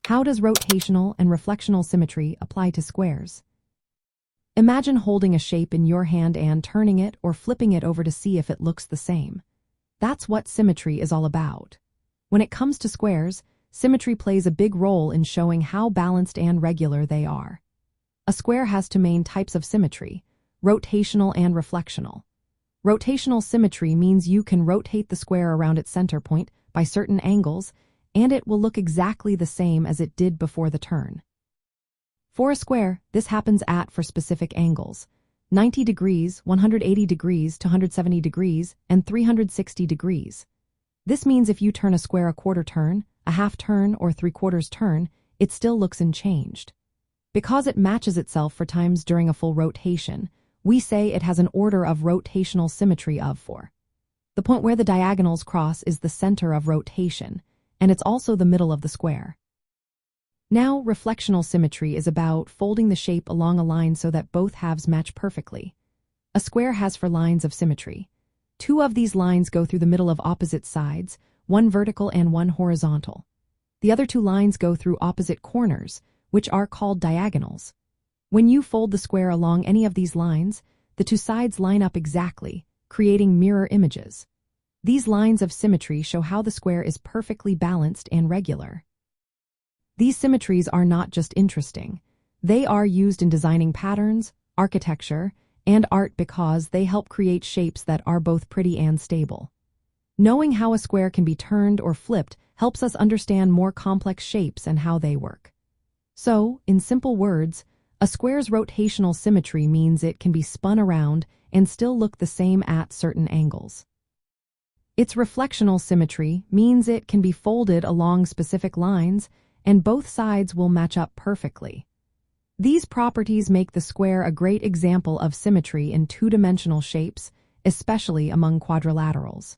How does rotational and reflectional symmetry apply to squares? Imagine holding a shape in your hand and turning it or flipping it over to see if it looks the same. That's what symmetry is all about. When it comes to squares, symmetry plays a big role in showing how balanced and regular they are. A square has two main types of symmetry: rotational and reflectional. Rotational symmetry means you can rotate the square around its center point by certain angles, and it will look exactly the same as it did before the turn. For a square, this happens for specific angles: 90 degrees, 180 degrees, 270 degrees, and 360 degrees. This means if you turn a square a quarter turn, a half turn, or 3/4 turn, it still looks unchanged. Because it matches itself 4 times during a full rotation, we say it has an order of rotational symmetry of 4. The point where the diagonals cross is the center of rotation, and it's also the middle of the square. Now, reflectional symmetry is about folding the shape along a line so that both halves match perfectly. A square has 4 lines of symmetry. 2 of these lines go through the middle of opposite sides, one vertical and one horizontal. The other 2 lines go through opposite corners, which are called diagonals. When you fold the square along any of these lines, the 2 sides line up exactly, creating mirror images. These lines of symmetry show how the square is perfectly balanced and regular. These symmetries are not just interesting. They are used in designing patterns, architecture, and art because they help create shapes that are both pretty and stable. Knowing how a square can be turned or flipped helps us understand more complex shapes and how they work. So, in simple words, a square's rotational symmetry means it can be spun around and still look the same at certain angles. Its reflectional symmetry means it can be folded along specific lines and both sides will match up perfectly. These properties make the square a great example of symmetry in 2-dimensional shapes, especially among quadrilaterals.